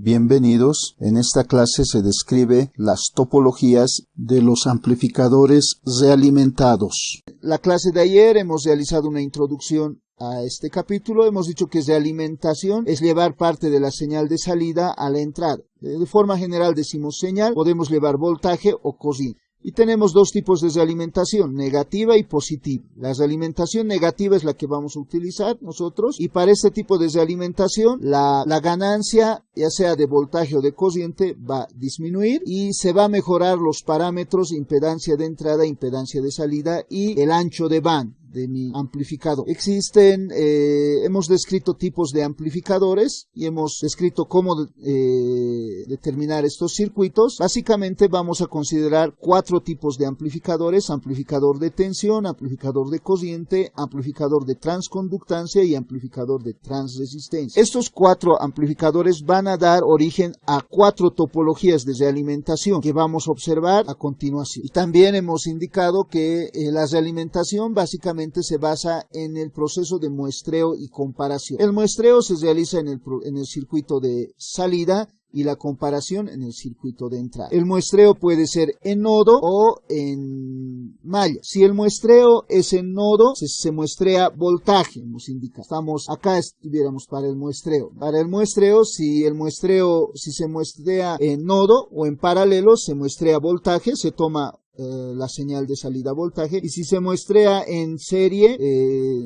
Bienvenidos. En esta clase se describe las topologías de los amplificadores realimentados. La clase de ayer hemos realizado una introducción a este capítulo. Hemos dicho que realimentación es llevar parte de la señal de salida a la entrada. De forma general decimos señal, podemos llevar voltaje o corriente. Y tenemos dos tipos de realimentación, negativa y positiva. La realimentación negativa es la que vamos a utilizar nosotros, y para este tipo de realimentación la ganancia, ya sea de voltaje o de corriente, va a disminuir y se va a mejorar los parámetros impedancia de entrada, impedancia de salida y el ancho de banda de mi amplificador. Existen, hemos descrito tipos de amplificadores y hemos descrito cómo determinar estos circuitos. Básicamente vamos a considerar cuatro tipos de amplificadores: amplificador de tensión, amplificador de corriente, amplificador de transconductancia y amplificador de transresistencia. Estos cuatro amplificadores van a dar origen a cuatro topologías de realimentación que vamos a observar a continuación. Y también hemos indicado que la realimentación básicamente se basa en el proceso de muestreo y comparación. El muestreo se realiza en el circuito de salida y la comparación en el circuito de entrada. El muestreo puede ser en nodo o en malla. Si el muestreo es en nodo, se muestrea voltaje, nos indica. Estamos acá, estuviéramos para el muestreo. Para el muestreo, si se muestrea en nodo o en paralelo, se muestrea voltaje, se toma la señal de salida voltaje, y si se muestrea en serie,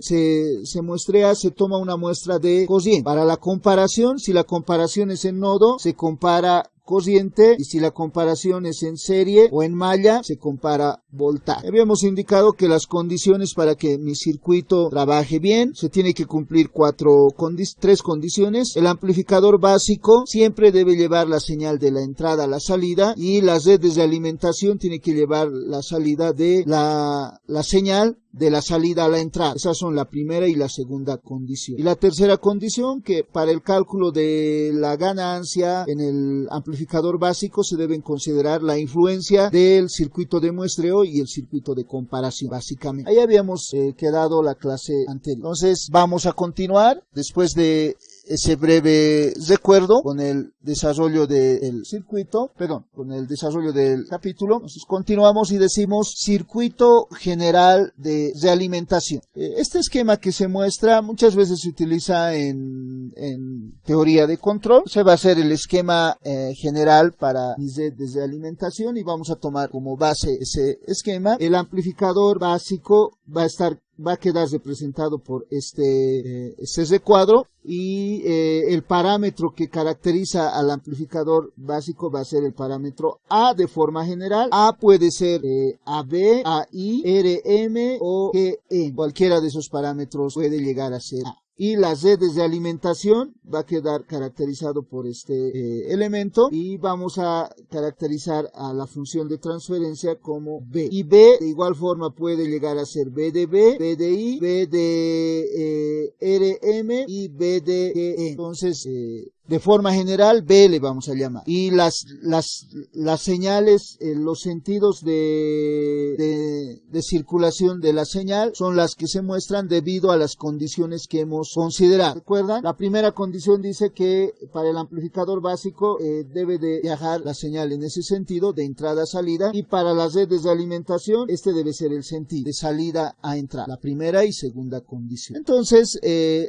se toma una muestra de corriente. Para la comparación, si la comparación es en nodo, se compara corriente, y si la comparación es en serie o en malla, se compara voltaje. Habíamos indicado que las condiciones para que mi circuito trabaje bien, se tiene que cumplir tres condiciones. El amplificador básico siempre debe llevar la señal de la entrada a la salida, y las redes de alimentación tiene que llevar la salida de la señal de la salida a la entrada. Esas son la primera y la segunda condición. Y la tercera condición, que para el cálculo de la ganancia en el amplificador básico se deben considerar la influencia del circuito de muestreo y el circuito de comparación, básicamente. Ahí habíamos quedado la clase anterior. Entonces vamos a continuar después de ese breve recuerdo con el desarrollo del con el desarrollo del capítulo. Entonces continuamos y decimos circuito general de realimentación. Este esquema que se muestra muchas veces se utiliza en teoría de control. Se va a hacer el esquema general para mi red de realimentación, y vamos a tomar como base ese esquema. El amplificador básico va a quedar representado por este recuadro, y el parámetro que caracteriza al amplificador básico va a ser el parámetro A de forma general. A puede ser AB, AI, RM o GN. Cualquiera de esos parámetros puede llegar a ser A. Y las redes de alimentación va a quedar caracterizado por este elemento, y vamos a caracterizar a la función de transferencia como B. Y B de igual forma puede llegar a ser B de B, B de I, B de RM y B de GN. Entonces, de forma general, B le vamos a llamar. Y las señales, los sentidos de circulación de la señal son las que se muestran debido a las condiciones que hemos considerado. ¿Recuerdan? La primera condición dice que para el amplificador básico debe de viajar la señal en ese sentido, de entrada a salida, y para las redes de alimentación, este debe ser el sentido de salida a entrada. La primera y segunda condición. Entonces,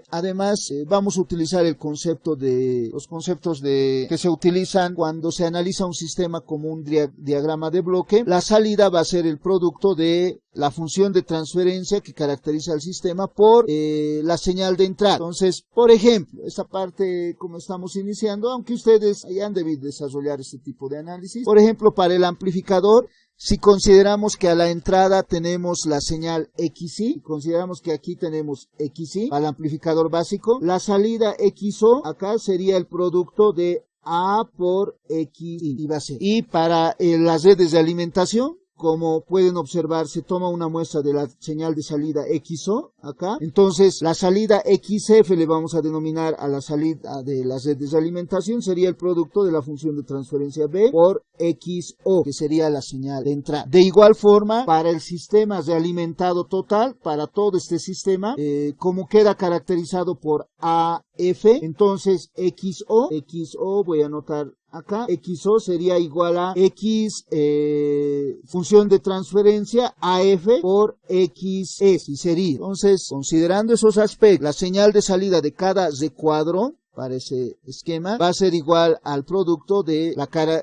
además, vamos a utilizar los conceptos que se utilizan cuando se analiza un sistema como un diagrama de bloque. La salida va a ser el producto de la función de transferencia que caracteriza al sistema por la señal de entrada. Entonces, por ejemplo, esta parte como estamos iniciando, aunque ustedes hayan debido desarrollar este tipo de análisis, por ejemplo, para el amplificador, si consideramos que a la entrada tenemos la señal XY, consideramos que aquí tenemos XY al amplificador básico, la salida XO acá sería el producto de A por XY. Y para las redes de alimentación, como pueden observar, se toma una muestra de la señal de salida XO acá. Entonces, la salida XF le vamos a denominar a la salida de las redes de alimentación, sería el producto de la función de transferencia B por XO, que sería la señal de entrada. De igual forma, para el sistema realimentado total, para todo este sistema, como queda caracterizado por AM F, entonces XO voy a anotar acá, XO sería igual a X función de transferencia AF por XS, y sería, entonces, considerando esos aspectos, la señal de salida de cada Z cuadro para ese esquema va a ser igual al producto de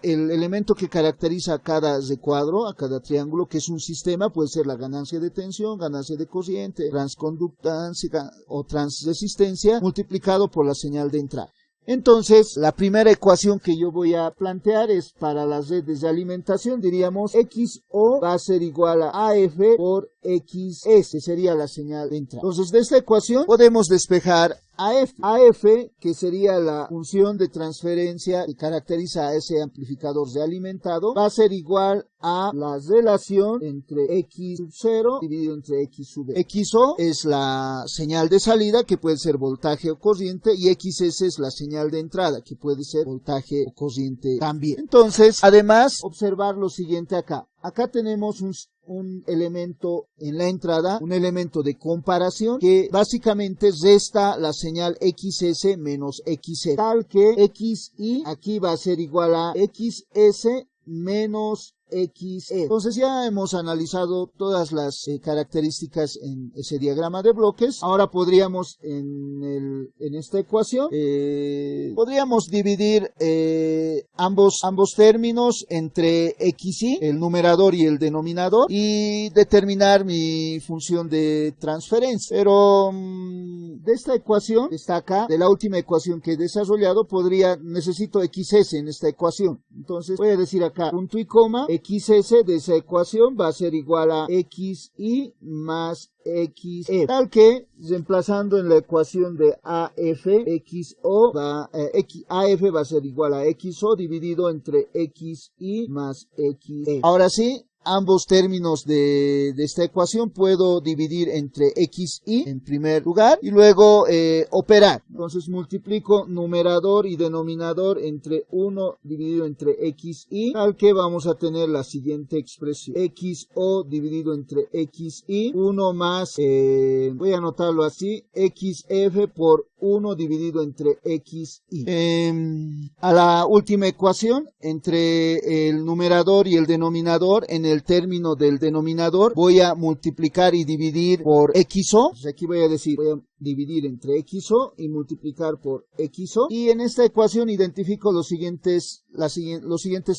el elemento que caracteriza a cada Z cuadro, a cada triángulo, que es un sistema, puede ser la ganancia de tensión, ganancia de cociente, transconductancia o transresistencia, multiplicado por la señal de entrada. Entonces, la primera ecuación que yo voy a plantear es para las redes de alimentación, diríamos XO va a ser igual a AF por XS, que sería la señal de entrada. Entonces, de esta ecuación podemos despejar AF, que sería la función de transferencia que caracteriza a ese amplificador de alimentado, va a ser igual a la relación entre X sub 0 dividido entre X sub B. XO es la señal de salida, que puede ser voltaje o corriente, y XS es la señal de entrada, que puede ser voltaje o corriente también. Entonces, además, observar lo siguiente acá. Acá tenemos un elemento en la entrada, un elemento de comparación que básicamente resta la señal XS menos XZ, tal que XI aquí va a ser igual a XS menos XE. Entonces ya hemos analizado todas las características en ese diagrama de bloques. Ahora podríamos en esta ecuación podríamos dividir ambos términos entre XY, el numerador y el denominador, y determinar mi función de transferencia. Pero de esta ecuación que está acá, de la última ecuación que he desarrollado, necesito XS en esta ecuación. Entonces voy a decir acá punto y coma, XS de esa ecuación va a ser igual a XI más XE, tal que reemplazando en la ecuación de AF, AF va a ser igual a XO dividido entre XI más XE. Ahora sí, ambos términos de esta ecuación puedo dividir entre XI en primer lugar y luego operar. Entonces multiplico numerador y denominador entre 1 dividido entre XI, tal que vamos a tener la siguiente expresión. XO dividido entre XI, 1 más, voy a anotarlo así, XF por 1 dividido entre XI. A la última ecuación, entre el numerador y el denominador, en el término del denominador voy a multiplicar y dividir por XO. Entonces aquí voy a dividir entre XO y multiplicar por XO. Y en esta ecuación identifico los siguientes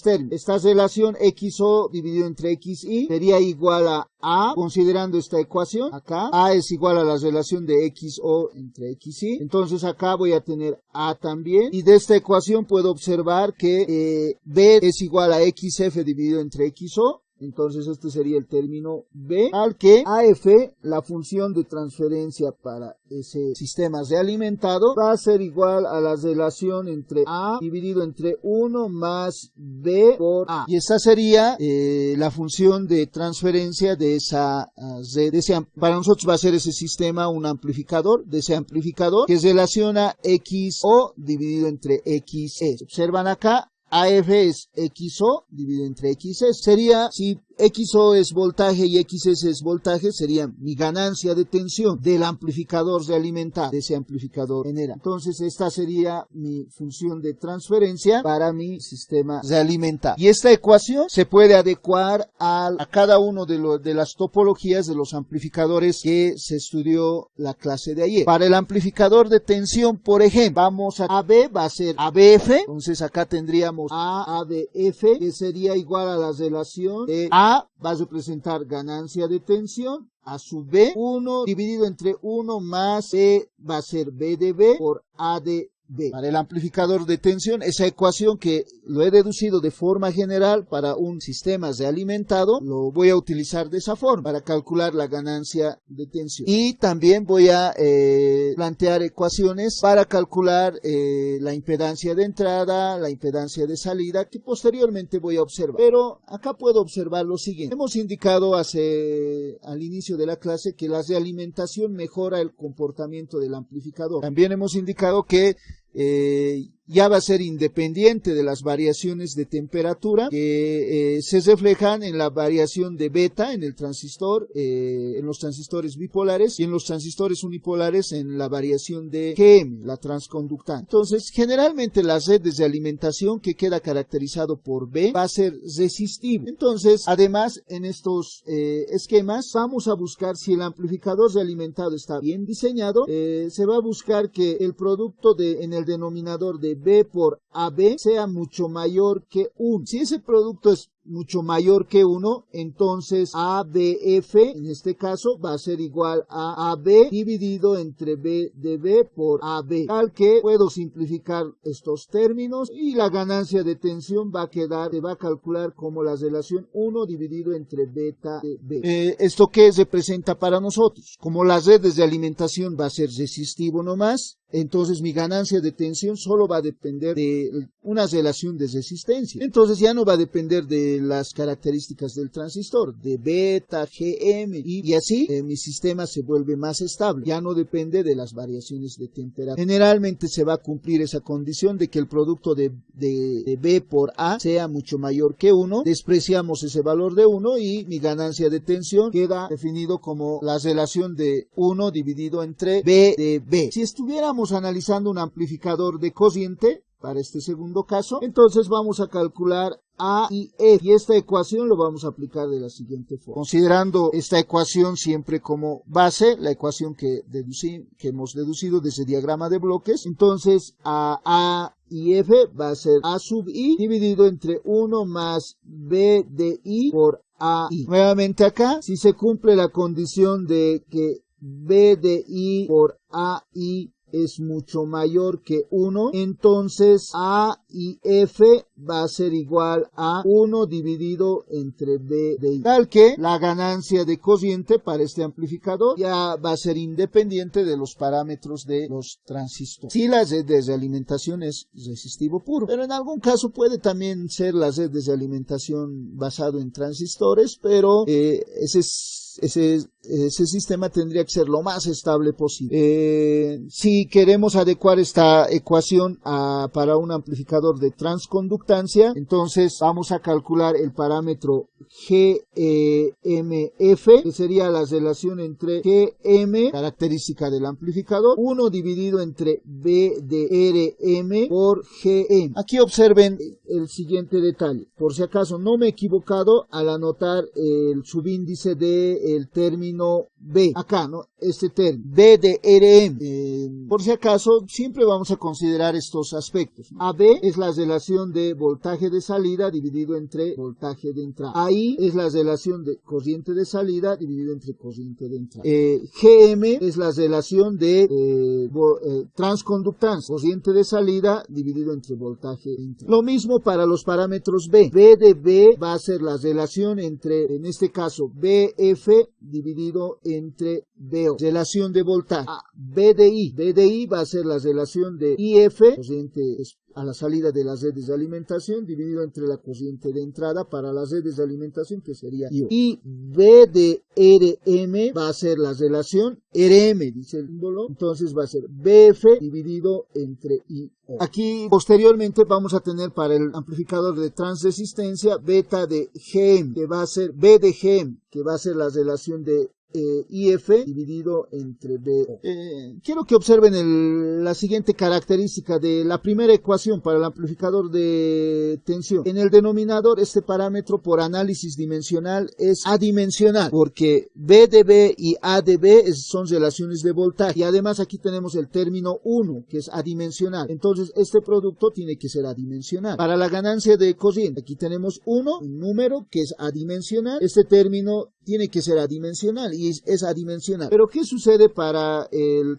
términos. Esta relación XO dividido entre XI sería igual a, considerando esta ecuación, acá, A es igual a la relación de XO entre XI. Entonces acá voy a tener A también. Y de esta ecuación puedo observar que B es igual a XF dividido entre XO. Entonces este sería el término B, al que AF, la función de transferencia para ese sistema realimentado, va a ser igual a la relación entre A dividido entre 1 más B por A. Y esta sería la función de transferencia de esa para nosotros va a ser ese sistema un amplificador, de ese amplificador que relaciona XO dividido entre XS. Observan acá, AF es XO dividido entre XS. Sería, si XO es voltaje y XS es voltaje, sería mi ganancia de tensión del amplificador realimentado, de ese amplificador general. Entonces esta sería mi función de transferencia para mi sistema realimentado. Y esta ecuación se puede adecuar a cada uno de las topologías de los amplificadores que se estudió la clase de ayer. Para el amplificador de tensión, por ejemplo, vamos a AB, va a ser ABF. Entonces acá tendríamos ABF, que sería igual a la relación de A va a representar ganancia de tensión, A sub B, 1 dividido entre 1 más B va a ser B de B por A de B. Para el amplificador de tensión, esa ecuación que lo he deducido de forma general para un sistema realimentado, lo voy a utilizar de esa forma para calcular la ganancia de tensión. Y también voy a plantear ecuaciones para calcular la impedancia de entrada, la impedancia de salida, que posteriormente voy a observar. Pero acá puedo observar lo siguiente. Hemos indicado al inicio de la clase que la realimentación mejora el comportamiento del amplificador. También hemos indicado que ya va a ser independiente de las variaciones de temperatura que se reflejan en la variación de beta en el transistor, en los transistores bipolares, y en los transistores unipolares en la variación de Gm, la transconductancia. Entonces, generalmente las redes de alimentación, que queda caracterizado por B, va a ser resistivo. Entonces, además, en estos esquemas vamos a buscar si el amplificador realimentado está bien diseñado. Se va a buscar que el producto en el denominador de B por AB sea mucho mayor que 1. Si ese producto es mucho mayor que 1, entonces ABF, en este caso, va a ser igual a AB dividido entre B de B por AB, tal que puedo simplificar estos términos y la ganancia de tensión va a quedar, se va a calcular como la relación 1 dividido entre beta de B. ¿Esto qué representa para nosotros? Como las redes de alimentación va a ser resistivo nomás, entonces mi ganancia de tensión solo va a depender de una relación de resistencia. Entonces ya no va a depender de las características del transistor, de beta, Gm, y así mi sistema se vuelve más estable. Ya no depende de las variaciones de temperatura. Generalmente se va a cumplir esa condición de que el producto de B por A sea mucho mayor que 1. Despreciamos ese valor de 1 y mi ganancia de tensión queda definido como la relación de 1 dividido entre B de B. Si estuviéramos analizando un amplificador de cociente, para este segundo caso, entonces vamos a calcular A y F, y esta ecuación lo vamos a aplicar de la siguiente forma. Considerando esta ecuación siempre como base, la ecuación que hemos deducido de ese diagrama de bloques, entonces A y F va a ser A sub I dividido entre 1 más B de I por AI. Nuevamente acá, si se cumple la condición de que B de I por AI es mucho mayor que 1, entonces A y F va a ser igual a 1 dividido entre B de I, tal que la ganancia de cociente para este amplificador ya va a ser independiente de los parámetros de los transistores. Si la red de alimentación es resistivo puro, pero en algún caso puede también ser la red de alimentación basado en transistores, pero ese sistema tendría que ser lo más estable posible. Si queremos adecuar esta ecuación para un amplificador de transconductancia, entonces vamos a calcular el parámetro GMF, que sería la relación entre Gm, característica del amplificador, 1 dividido entre B de Rm por Gm. Aquí observen el siguiente detalle, por si acaso no me he equivocado al anotar el subíndice del término B, acá, ¿no? Este término, B de Rm. Por si acaso, siempre vamos a considerar estos aspectos. AB es la relación de voltaje de salida dividido entre voltaje de entrada. AI es la relación de corriente de salida dividido entre corriente de entrada. Gm es la relación de transconductancia, corriente de salida dividido entre voltaje de entrada. Lo mismo para los parámetros B. B de B va a ser la relación entre, en este caso, BF dividido entre BO. Relación de voltaje. B de I. B de I va a ser la relación de IF, corriente a la salida de las redes de alimentación, dividido entre la corriente de entrada para las redes de alimentación, que sería IO. Y B de Rm va a ser la relación, Rm dice el símbolo, entonces va a ser BF dividido entre IO. Aquí posteriormente vamos a tener para el amplificador de transresistencia beta de Gm, que va a ser B de Gm, que va a ser la relación de IF dividido entre BO. Quiero que observen la siguiente característica de la primera ecuación para el amplificador de tensión. En el denominador, este parámetro por análisis dimensional es adimensional, porque B de B y A de B son relaciones de voltaje, y además aquí tenemos el término 1, que es adimensional. Entonces este producto tiene que ser adimensional. Para la ganancia de corriente, aquí tenemos 1, un número que es adimensional. Este término tiene que ser adimensional y es adimensional. Pero ¿qué sucede para el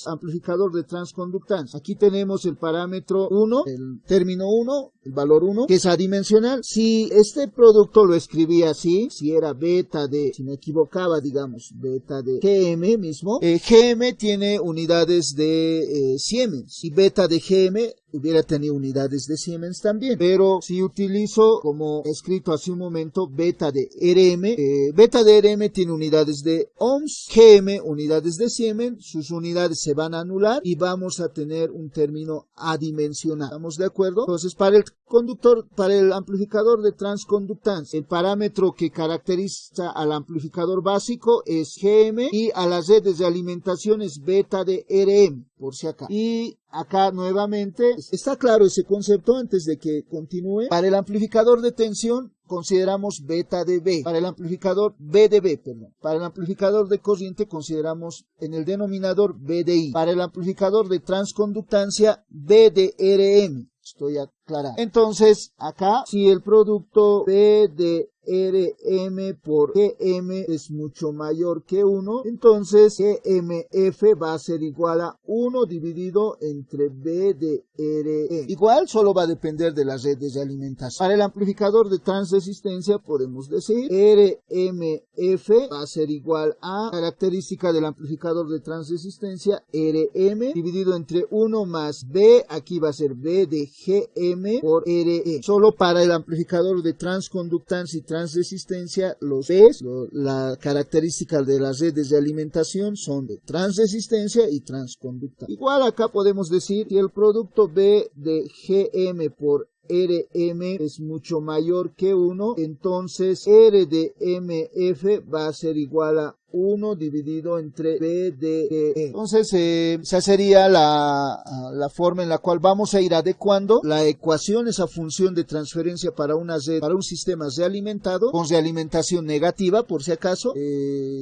amplificador de transconductancia? Aquí tenemos el parámetro 1, el término 1, el valor 1, que es adimensional. Si este producto lo escribía así, si era beta de, si me equivocaba, digamos, beta de Gm mismo, Gm tiene unidades de Siemens, y beta de Gm hubiera tenido unidades de Siemens también. Pero si utilizo, como he escrito hace un momento, beta de RM, beta de RM tiene unidades de ohms, GM unidades de Siemens, sus unidades se van a anular y vamos a tener un término adimensional. ¿Estamos de acuerdo? Entonces, para el conductor, para el amplificador de transconductancia, el parámetro que caracteriza al amplificador básico es GM y a las redes de alimentación es beta de RM, por si acá. Y acá nuevamente está claro ese concepto antes de que continúe. Para el amplificador de tensión consideramos beta de B. Para el amplificador B de B, perdón. Para el amplificador de corriente consideramos en el denominador B de I. Para el amplificador de transconductancia B de RM. Estoy aclarando. Entonces, acá, si el producto B de RM por GM es mucho mayor que 1, entonces GMF va a ser igual a 1 dividido entre B de RM. Igual solo va a depender de las redes de alimentación. Para el amplificador de transresistencia podemos decir RMF va a ser igual a característica del amplificador de transresistencia RM dividido entre 1 más B, aquí va a ser B de GM por RE. Solo para el amplificador de transconductancia y transresistencia, los B's, la característica de las redes de alimentación son de transresistencia y transconductancia. Igual acá podemos decir que el producto B de GM por RM es mucho mayor que 1, entonces R de MF va a ser igual a 1 dividido entre B de E. Entonces, esa sería la forma en la cual vamos a ir adecuando la ecuación, esa función de transferencia para una red, para un sistema realimentado, con realimentación negativa, por si acaso,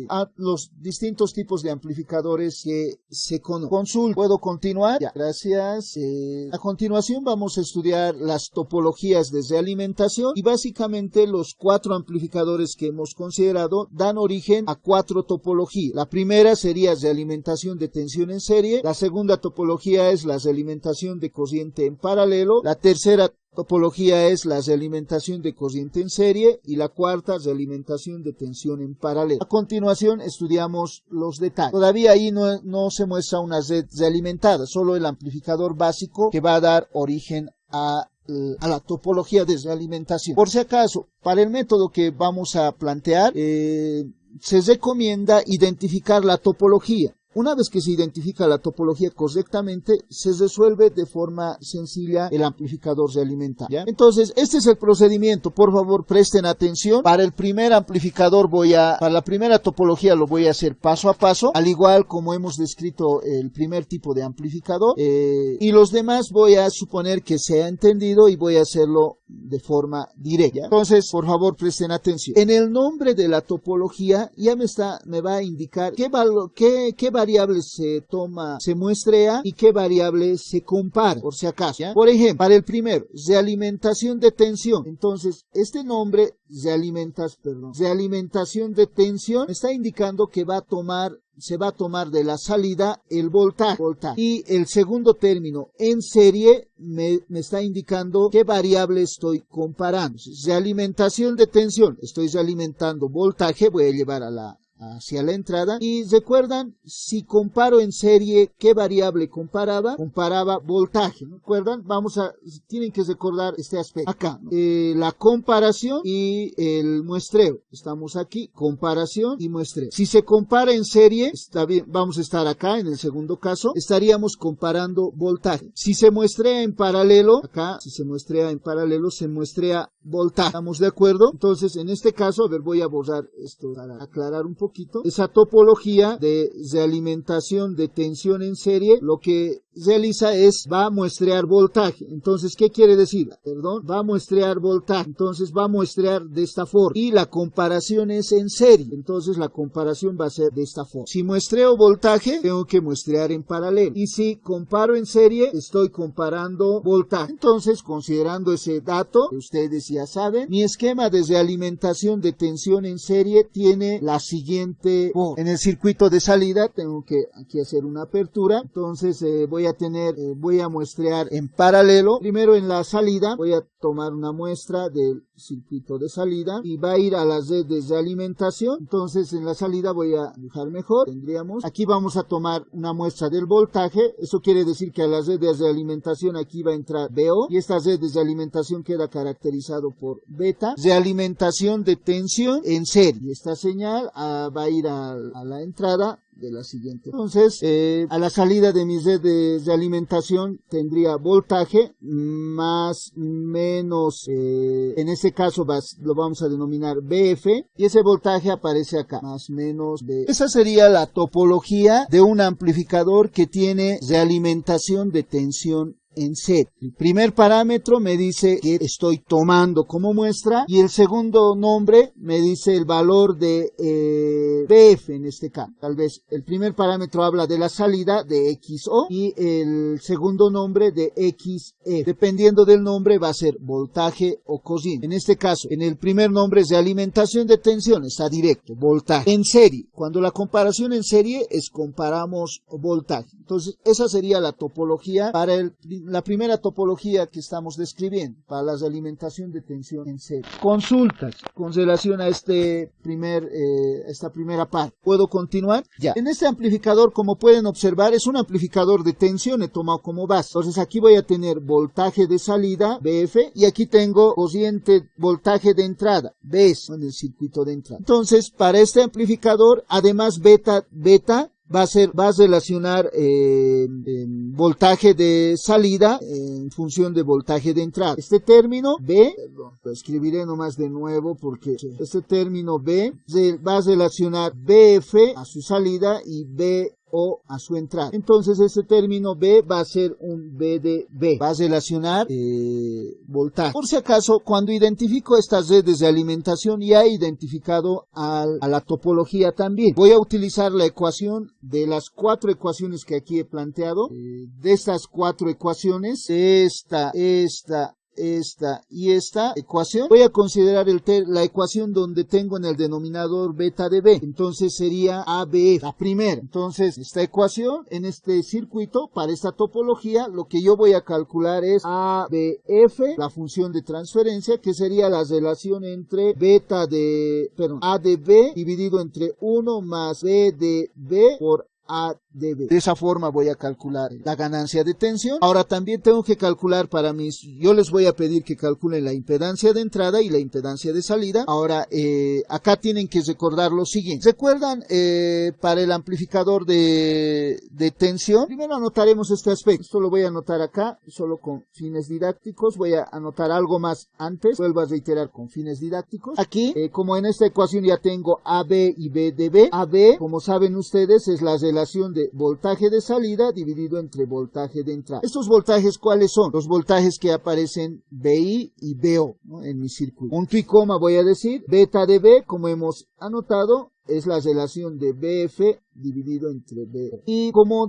a los distintos tipos de amplificadores que se conocen. ¿Puedo continuar? Ya, gracias. A continuación vamos a estudiar las topologías de realimentación y básicamente los 4 amplificadores que hemos considerado dan origen a 4 topologías. La primera sería realimentación de tensión en serie, la segunda topología es la realimentación de corriente en paralelo, la tercera topología es la realimentación de corriente en serie y la cuarta realimentación de tensión en paralelo. A continuación estudiamos los detalles. Todavía ahí no se muestra una red realimentada, solo el amplificador básico que va a dar origen a la topología de realimentación. Por si acaso, para el método que vamos a plantear, se recomienda identificar la topología. Una vez que se identifica la topología correctamente, se resuelve de forma sencilla el amplificador realimentado. ¿Ya? Entonces, este es el procedimiento. Por favor, presten atención. Para el primer amplificador para la primera topología lo voy a hacer paso a paso, al igual como hemos descrito el primer tipo de amplificador. Y los demás voy a suponer que se ha entendido y voy a hacerlo de forma directa. Entonces, por favor, presten atención. En el nombre de la topología ya me va a indicar qué variables se muestrea y qué variables se compara, por si acaso. ¿Ya? Por ejemplo, para el primero, realimentación de tensión. Entonces, este nombre, realimentación de tensión, me está indicando que se va a tomar de la salida el voltaje. Y el segundo término, en serie, me está indicando qué variable estoy comparando. Realimentación de tensión, estoy realimentando voltaje, voy a llevar hacia la entrada, y recuerdan, si comparo en serie, ¿qué variable comparaba? Comparaba voltaje, ¿no? ¿Recuerdan? Tienen que recordar este aspecto. Acá, ¿no? La comparación y el muestreo. Estamos aquí, comparación y muestreo. Si se compara en serie, está bien, vamos a estar acá, en el segundo caso, estaríamos comparando voltaje. Si se muestrea en paralelo, acá, si se muestrea en paralelo, se muestrea voltaje. ¿Estamos de acuerdo? Entonces, en este caso, a ver, voy a borrar esto para aclarar un poco. Esa topología de realimentación de tensión en serie, lo que realiza va a muestrear voltaje. Entonces, ¿qué quiere decir? Va a muestrear voltaje. Entonces, va a muestrear de esta forma. Y la comparación es en serie. Entonces, la comparación va a ser de esta forma. Si muestreo voltaje, tengo que muestrear en paralelo. Y si comparo en serie, estoy comparando voltaje. Entonces, considerando ese dato, que ustedes ya saben, mi esquema de realimentación de tensión en serie tiene la siguiente forma. En el circuito de salida, tengo que aquí hacer una apertura. Entonces, voy a muestrear en paralelo. Primero en la salida voy a tomar una muestra del circuito de salida y va a ir a las redes de alimentación. Entonces en la salida voy a dibujar mejor. Tendríamos, aquí vamos a tomar una muestra del voltaje. Eso quiere decir que a las redes de alimentación aquí va a entrar VO y estas redes de alimentación queda caracterizado por beta. De alimentación de tensión en serie. Y esta señal va a ir a la entrada de la siguiente. Entonces, a la salida de mis redes de alimentación tendría voltaje más menos, en este caso lo vamos a denominar BF, y ese voltaje aparece acá, más menos B. Esa sería la topología de un amplificador que tiene realimentación de tensión en serie. El primer parámetro me dice que estoy tomando como muestra y el segundo nombre me dice el valor de BF en este caso. Tal vez el primer parámetro habla de la salida de XO y el segundo nombre de XE. Dependiendo del nombre va a ser voltaje o cosine. En este caso, en el primer nombre es de alimentación de tensión, está directo, voltaje. En serie, cuando la comparación en serie es comparamos voltaje. Entonces, esa sería la topología para la primera topología que estamos describiendo para la realimentación de tensión en serie. Consultas con relación a esta primera parte. ¿Puedo continuar? Ya. En este amplificador, como pueden observar, es un amplificador de tensión, he tomado como base. Entonces aquí voy a tener voltaje de salida, BF, y aquí tengo corriente voltaje de entrada, BS, en el circuito de entrada. Entonces, para este amplificador, además beta, va a relacionar voltaje de salida en función de voltaje de entrada. Este término B, lo escribiré nomás de nuevo porque este término B va a relacionar BF a su salida y BO a su entrada. Entonces este término B va a ser un B de B. Va a relacionar voltaje. Por si acaso, cuando identifico estas redes de alimentación ya he identificado a la topología también. Voy a utilizar la ecuación de las 4 ecuaciones que aquí he planteado. De estas 4 ecuaciones, esta y esta ecuación, voy a considerar la ecuación donde tengo en el denominador beta de B. Entonces sería ABF, la primera. Entonces, esta ecuación, en este circuito, para esta topología, lo que yo voy a calcular es ABF, la función de transferencia, que sería la relación entre A de B dividido entre 1 más B de B por A de B. De esa forma voy a calcular la ganancia de tensión. Ahora también tengo que calcular yo les voy a pedir que calculen la impedancia de entrada y la impedancia de salida. Ahora, acá tienen que recordar lo siguiente. ¿Recuerdan para el amplificador de tensión? Primero anotaremos este aspecto. Esto lo voy a anotar acá, solo con fines didácticos. Voy a anotar algo más antes. Vuelvo a reiterar con fines didácticos. Aquí, como en esta ecuación ya tengo AB y B de B. AB, como saben ustedes, es la relación de voltaje de salida dividido entre voltaje de entrada. ¿Estos voltajes cuáles son? Los voltajes que aparecen BI y BO, ¿no?, en mi circuito. Punto y coma voy a decir, beta de B, como hemos anotado, es la relación de BF dividido entre BO. Y como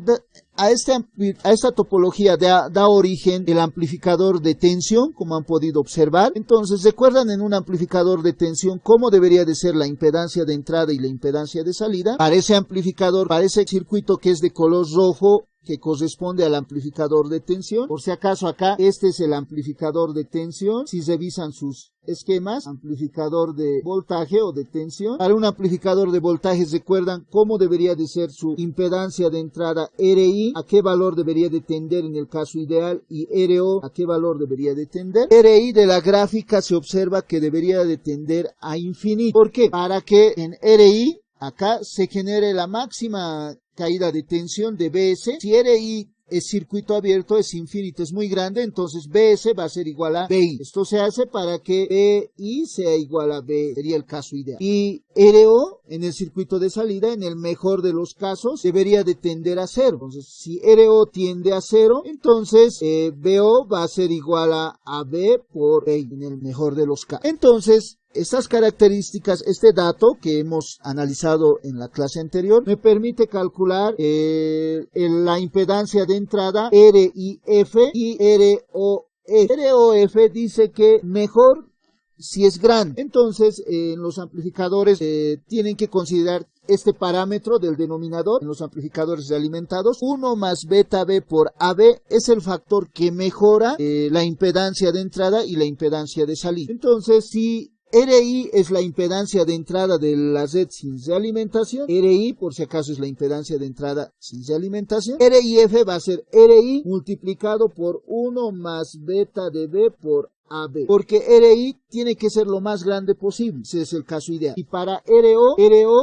a esta topología da origen el amplificador de tensión, como han podido observar. Entonces, ¿recuerdan en un amplificador de tensión cómo debería de ser la impedancia de entrada y la impedancia de salida? Para ese amplificador, para ese circuito que es de color rojo, que corresponde al amplificador de tensión. Por si acaso acá, este es el amplificador de tensión. Si revisan sus esquemas, amplificador de voltaje o de tensión. Para un amplificador de voltajes, recuerdan cómo debería de ser su impedancia de entrada RI, a qué valor debería de tender en el caso ideal, y RO, a qué valor debería de tender. RI de la gráfica se observa que debería de tender a infinito. ¿Por qué? Para que en RI acá se genere la máxima caída de tensión de BS. Si RI es circuito abierto, es infinito, es muy grande, entonces BS va a ser igual a BI. Esto se hace para que BI sea igual a B, sería el caso ideal. Y RO en el circuito de salida, en el mejor de los casos, debería de tender a 0. Entonces, si RO tiende a 0, entonces BO va a ser igual a B por BI, en el mejor de los casos. Entonces, estas características, este dato que hemos analizado en la clase anterior, me permite calcular la impedancia de entrada RIF y ROF. ROF dice que mejor si es grande. Entonces, en los amplificadores tienen que considerar este parámetro del denominador en los amplificadores realimentados. 1 más beta B por AB es el factor que mejora la impedancia de entrada y la impedancia de salida. Entonces, si RI es la impedancia de entrada de la red sin realimentación, RI por si acaso es la impedancia de entrada sin realimentación, RIF va a ser RI multiplicado por 1 más beta de B por AB, porque RI tiene que ser lo más grande posible, ese es el caso ideal. Y para RO,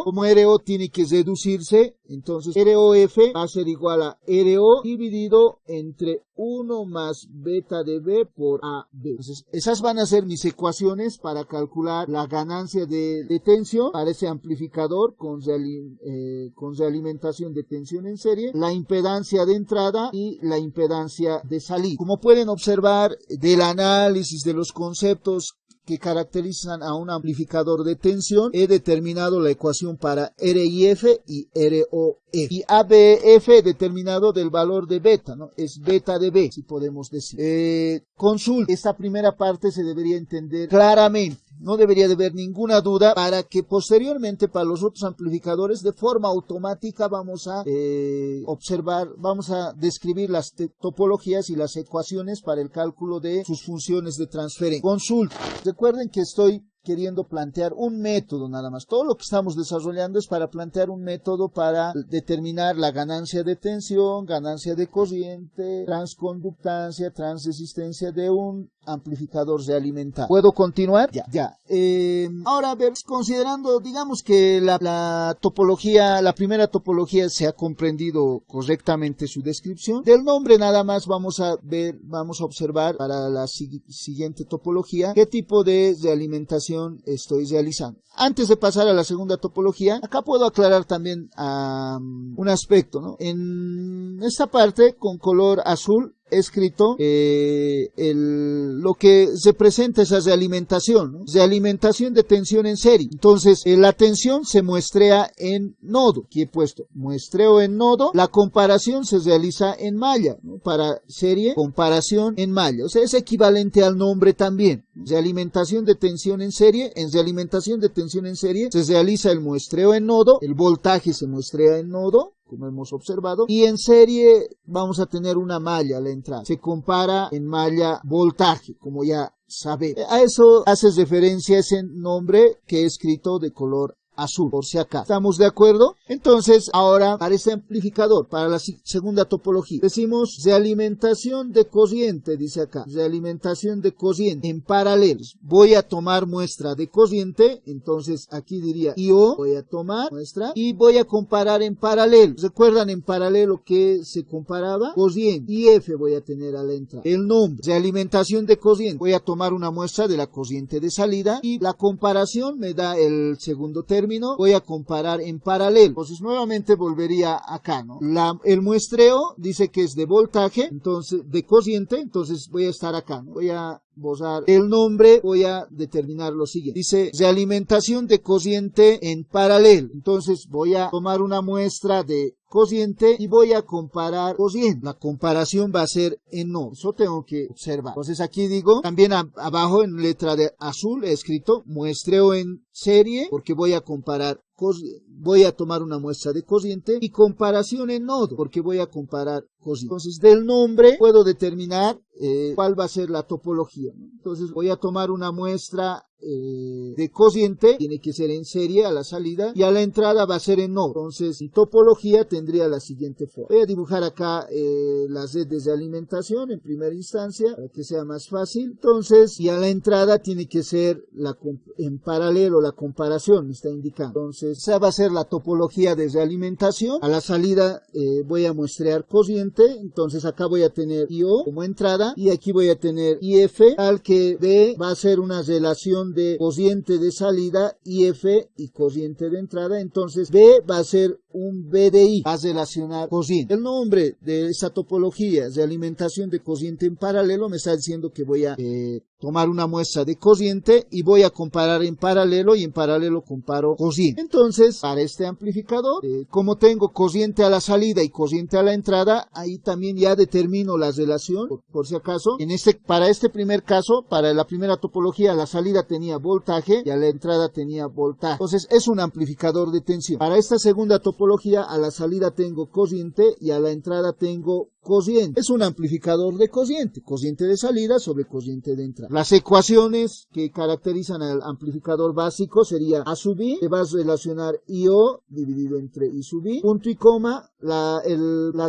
como RO tiene que reducirse, entonces ROF va a ser igual a RO dividido entre 1 más beta de B por AB. Entonces, esas van a ser mis ecuaciones para calcular la ganancia de tensión para ese amplificador con realimentación de tensión en serie, la impedancia de entrada y la impedancia de salida. Como pueden observar del análisis de los conceptos que caracterizan a un amplificador de tensión, he determinado la ecuación para RIF y ROF. Y ABF determinado del valor de beta, ¿no? Es beta de B, si podemos decir. Consulta, esta primera parte se debería entender claramente. No debería de haber ninguna duda para que posteriormente para los otros amplificadores de forma automática vamos a observar, vamos a describir las topologías y las ecuaciones para el cálculo de sus funciones de transferencia. Consulta. Recuerden que estoy queriendo plantear un método nada más. Todo lo que estamos desarrollando es para plantear un método para determinar la ganancia de tensión, ganancia de corriente, transconductancia, transresistencia de un amplificador realimentado. ¿Puedo continuar? Ya. Ahora, considerando, digamos que la topología, la primera topología se ha comprendido correctamente su descripción. Del nombre nada más vamos a observar para la siguiente topología qué tipo de realimentación estoy realizando. Antes de pasar a la segunda topología, acá puedo aclarar también un aspecto, ¿no? En esta parte con color azul he escrito lo que representa esa realimentación, ¿no? Realimentación de tensión en serie. Entonces, la tensión se muestrea en nodo. Aquí he puesto muestreo en nodo. La comparación se realiza en malla, ¿no? Para serie, comparación en malla. O sea, es equivalente al nombre también. Realimentación de tensión en serie. En realimentación de tensión en serie se realiza el muestreo en nodo. El voltaje se muestrea en nodo, como hemos observado, y en serie vamos a tener una malla a la entrada. Se compara en malla voltaje, como ya sabe. A eso hace referencia ese nombre que he escrito de color azul, por si acá. ¿Estamos de acuerdo? Entonces, ahora, para este amplificador, para la segunda topología, decimos realimentación de corriente, dice acá. Realimentación de corriente en paralelos. Voy a tomar muestra de corriente, entonces aquí diría IO, voy a tomar muestra y voy a comparar en paralelo. ¿Recuerdan en paralelo que se comparaba? Corriente. IF voy a tener a la entrada. El nombre, realimentación de corriente. Voy a tomar una muestra de la corriente de salida y la comparación me da el segundo término. Voy a comparar en paralelo. Entonces nuevamente volvería acá, ¿no? El muestreo dice que es de voltaje, entonces de corriente, entonces voy a estar acá, ¿no? Voy a borrar el nombre, voy a determinar lo siguiente. Dice realimentación de corriente en paralelo. Entonces voy a tomar una muestra de corriente y voy a comparar corriente. La comparación va a ser en nodo. Eso tengo que observar. Entonces aquí digo, también abajo en letra de azul he escrito muestreo en serie porque voy a comparar, voy a tomar una muestra de corriente y comparación en nodo porque voy a comparar corriente. Entonces del nombre puedo determinar cuál va a ser la topología, ¿no? Entonces voy a tomar una muestra de corriente, tiene que ser en serie a la salida y a la entrada va a ser en nodo. Entonces mi topología tendría la siguiente forma. Voy a dibujar acá las redes de alimentación en primera instancia para que sea más fácil. Entonces, y a la entrada tiene que ser en paralelo la comparación, me está indicando. Entonces esa va a ser la topología de realimentación. A la salida voy a muestrear corriente, entonces acá voy a tener IO como entrada y aquí voy a tener IF, al que B va a ser una relación de corriente de salida, IF y corriente de entrada. Entonces B va a ser un BDI, va a relacionar corriente. El nombre de esa topología de alimentación de corriente en paralelo me está diciendo que voy a tomar una muestra de cociente y voy a comparar en paralelo, y en paralelo comparo cociente. Entonces, para este amplificador, como tengo cociente a la salida y cociente a la entrada, ahí también ya determino la relación, por si acaso. Para este primer caso, para la primera topología, a la salida tenía voltaje y a la entrada tenía voltaje. Entonces, es un amplificador de tensión. Para esta segunda topología, a la salida tengo cociente y a la entrada tengo cociente. Es un amplificador de cociente de salida sobre cociente de entrada. Las ecuaciones que caracterizan al amplificador básico sería A sub I, te vas a relacionar IO dividido entre I sub I, punto y coma, la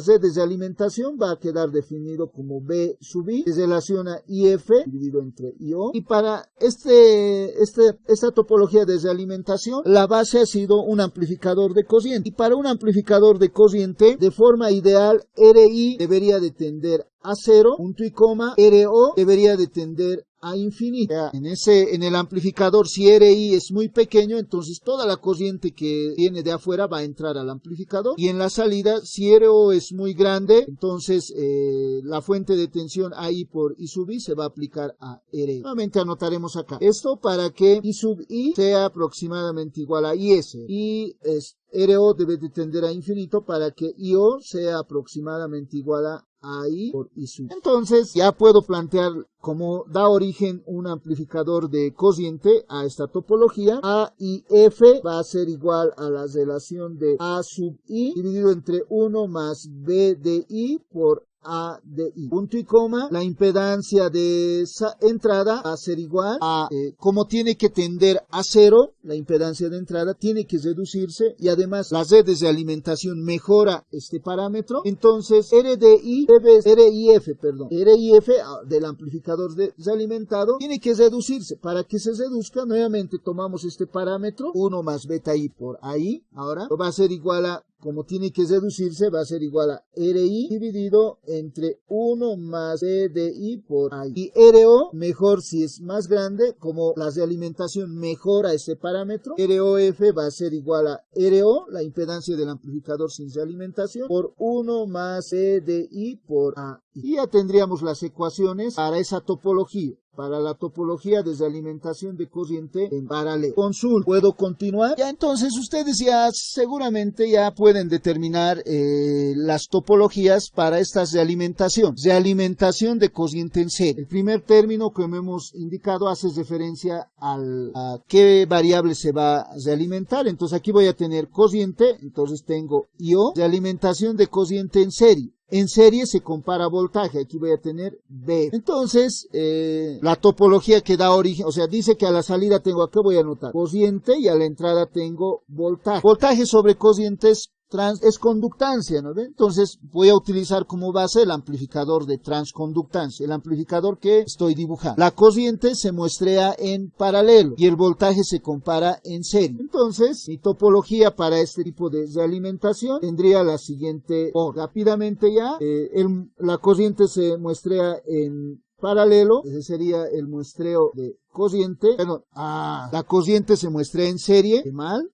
Z desde alimentación va a quedar definido como B sub I, se relaciona IF dividido entre IO, y para esta topología desde alimentación, la base ha sido un amplificador de cociente, y para un amplificador de cociente, de forma ideal, RI debería de tender a 0, punto y coma, RO debería de tender a infinito. En el amplificador, si RI es muy pequeño, entonces toda la corriente que viene de afuera va a entrar al amplificador, y en la salida, si RO es muy grande, entonces la fuente de tensión AI por I sub I se va a aplicar a RI. Nuevamente anotaremos acá esto para que I sub I sea aproximadamente igual a IS, y RO debe de tender a infinito para que IO sea aproximadamente igual a AI por I sub. Entonces ya puedo plantear cómo da origen un amplificador de cociente a esta topología. A y F va a ser igual a la relación de A sub I dividido entre 1 más B de I por A de I, punto y coma, la impedancia de esa entrada va a ser igual a, como tiene que tender a 0, la impedancia de entrada tiene que reducirse, y además la Z de alimentación mejora este parámetro, entonces RIF del amplificador desalimentado tiene que reducirse. Para que se reduzca, nuevamente tomamos este parámetro, 1 más beta I por AI, ahora va a ser igual a, como tiene que reducirse, va a ser igual a RI dividido entre 1 más B de I por AI. Y RO, mejor si es más grande, como la realimentación mejora ese parámetro, ROF va a ser igual a RO, la impedancia del amplificador sin realimentación, por 1 más B de I por AI. Y ya tendríamos las ecuaciones para esa topología. Para la topología de realimentación de cociente en paralelo. ¿Puedo continuar? Ya entonces ustedes ya seguramente ya pueden determinar las topologías para esta realimentación. Realimentación de cociente en serie. El primer término que hemos indicado hace referencia a qué variable se va a realimentar. Entonces aquí voy a tener cociente, entonces tengo IO, realimentación de cociente en serie. En serie se compara voltaje, aquí voy a tener B. Entonces, la topología que da origen, o sea, dice que a la salida tengo, acá voy a anotar, cociente, y a la entrada tengo voltaje. Voltaje sobre cociente es conductancia, ¿no ve? Entonces voy a utilizar como base el amplificador de transconductancia, el amplificador que estoy dibujando. La cociente se muestrea en paralelo y el voltaje se compara en serie. Entonces, mi topología para este tipo de realimentación tendría la siguiente, rápidamente ya, la cociente se muestrea en paralelo, ese sería el muestreo de cociente, la cociente se muestra en serie, qué mal.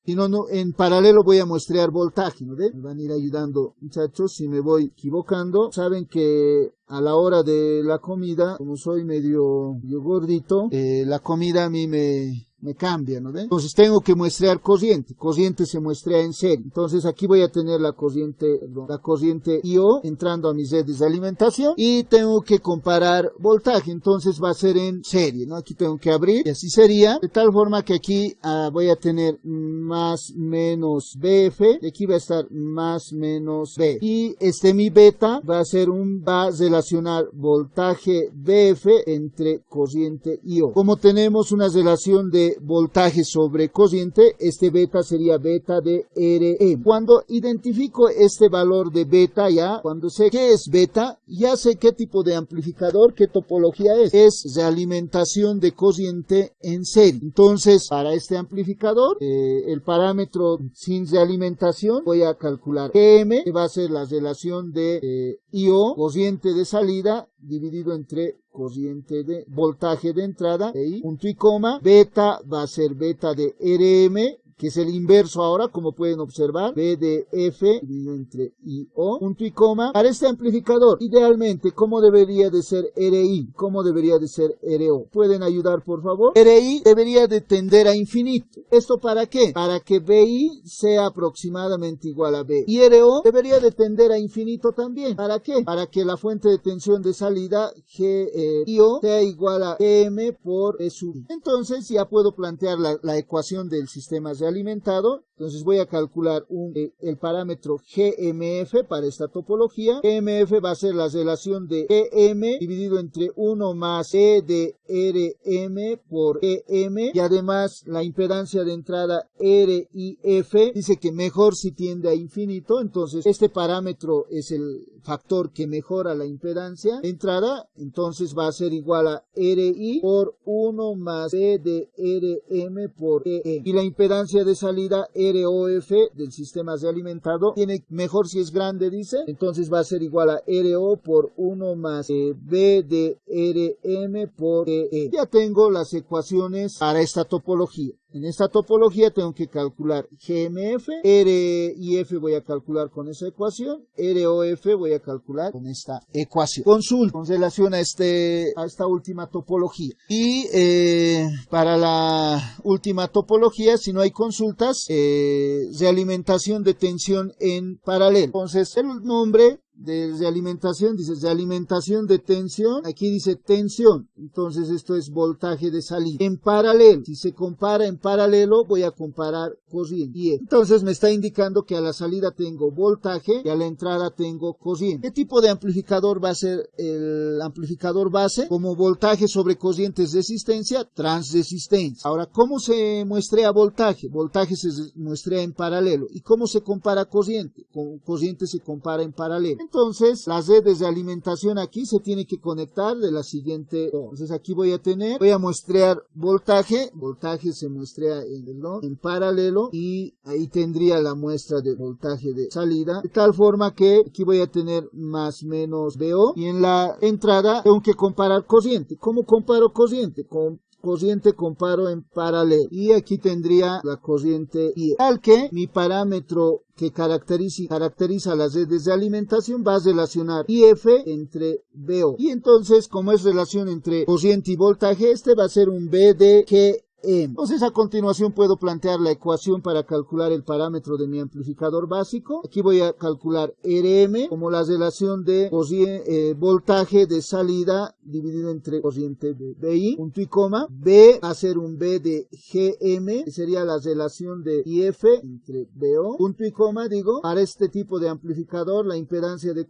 Si no, en paralelo voy a muestrear voltaje, ¿no ve? Me van a ir ayudando, muchachos, si me voy equivocando. Saben que a la hora de la comida, como soy medio gordito, la comida a mí me cambia, ¿no ven? Entonces tengo que muestrear cociente. Cociente se muestrea en serie. Entonces aquí voy a tener la cociente IO entrando a mis redes de alimentación y tengo que comparar voltaje. Entonces va a ser en serie, ¿no? Aquí tengo que abrir y así sería. De tal forma que aquí voy a tener más menos BF. Y aquí va a estar más menos B. Y mi beta va a relacionar voltaje BF entre cociente IO. Como tenemos una relación de voltaje sobre cociente, este beta sería beta de RM. Cuando identifico este valor de beta, cuando sé qué es beta, ya sé qué tipo de amplificador, qué topología es realimentación de cociente en serie. Entonces, para este amplificador, el parámetro sin realimentación, voy a calcular GM, que va a ser la relación de IO, cociente de salida, dividido entre cociente de voltaje de entrada, punto y coma, beta va a ser beta de RM, que es el inverso ahora, como pueden observar, B de F dividido entre IO, punto y coma. Para este amplificador, idealmente, ¿cómo debería de ser RI? ¿Cómo debería de ser RO? ¿Pueden ayudar, por favor? RI debería de tender a infinito. ¿Esto para qué? Para que BI sea aproximadamente igual a B. Y RO debería de tender a infinito también. ¿Para qué? Para que la fuente de tensión de salida IO sea igual a M por E sub I. Entonces ya puedo plantear la ecuación del sistema realimentado. Entonces voy a calcular el parámetro GMF para esta topología. GMF va a ser la relación de EM dividido entre 1 más E de RM por EM, y además la impedancia de entrada RIF dice que mejor si tiende a infinito. Entonces este parámetro es el factor que mejora la impedancia de entrada, entonces va a ser igual a RI por 1 más E de RM por EM, y la impedancia de salida ROF del sistema realimentado tiene mejor si es grande, dice, entonces va a ser igual a RO por 1 más B de RM por EM. Ya tengo las ecuaciones para esta topología. En esta topología tengo que calcular GMF, RIF voy a calcular con esa ecuación, ROF voy a calcular con esta ecuación. Consulta con relación a esta última topología. Y para la última topología, si no hay consultas, realimentación de tensión en paralelo. Entonces el nombre de realimentación dice realimentación de tensión, aquí dice tensión, entonces esto es voltaje de salida en paralelo. Si se compara en paralelo, voy a comparar corriente, y entonces me está indicando que a la salida tengo voltaje y a la entrada tengo corriente. ¿Qué tipo de amplificador va a ser el amplificador base? Como voltaje sobre corriente es resistencia, transresistencia. Ahora, ¿cómo se muestrea voltaje? Voltaje se muestrea en paralelo. ¿Y cómo se compara corriente? Con corriente se compara en paralelo. Entonces, las redes de alimentación aquí se tiene que conectar de la siguiente forma. Entonces, aquí voy a muestrear voltaje. Voltaje se muestra en paralelo, y ahí tendría la muestra de voltaje de salida. De tal forma que aquí voy a tener más menos VO, y en la entrada tengo que comparar corriente. ¿Cómo comparo corriente? Con corriente comparo en paralelo, y aquí tendría la corriente I. Tal que mi parámetro que caracteriza las redes de alimentación va a relacionar IF entre VO. Y entonces, como es relación entre corriente y voltaje, este va a ser un B de G. Entonces a continuación puedo plantear la ecuación para calcular el parámetro de mi amplificador básico. Aquí voy a calcular RM como la relación de voltaje de salida dividido entre corriente de BI, punto y coma. B va a ser un B de GM, que sería la relación de IF entre BO, punto y coma. Digo, para este tipo de amplificador la impedancia de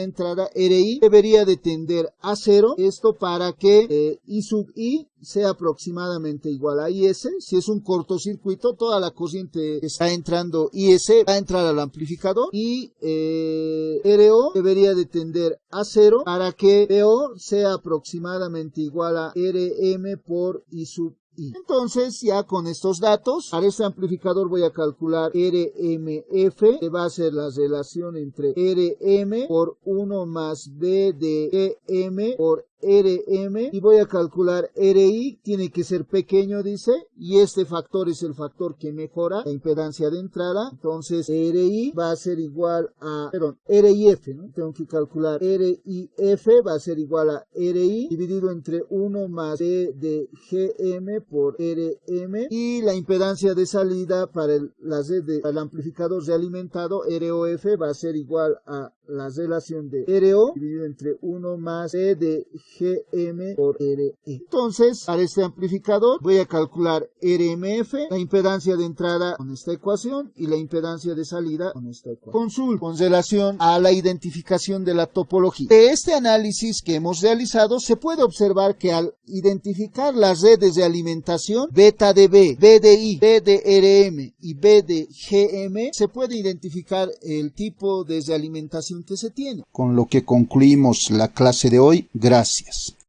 entrada RI debería de tender a 0. Esto para que I sub I sea aproximadamente igual a IS. Si es un cortocircuito, toda la corriente que está entrando IS va a entrar al amplificador, y RO debería de tender a 0 para que VO sea aproximadamente igual a RM por I sub I. Entonces, ya con estos datos, para este amplificador voy a calcular RMF, que va a ser la relación entre RM por 1 más B de EM por RM, y voy a calcular RI, tiene que ser pequeño, dice, y este factor es el factor que mejora la impedancia de entrada. Entonces RI va a ser igual a, RIF, ¿no? Tengo que calcular RIF va a ser igual a RI dividido entre 1 más B de GM por RM, y la impedancia de salida para el amplificador realimentado ROF va a ser igual a la relación de RO dividido entre 1 más B de GM por RE. Entonces, para este amplificador voy a calcular RMF, la impedancia de entrada con esta ecuación y la impedancia de salida con esta ecuación. Consulta con relación a la identificación de la topología. De este análisis que hemos realizado, se puede observar que al identificar las redes de alimentación beta de B, B de I, B de RM y B de GM, se puede identificar el tipo de realimentación que se tiene. Con lo que concluimos la clase de hoy. Gracias.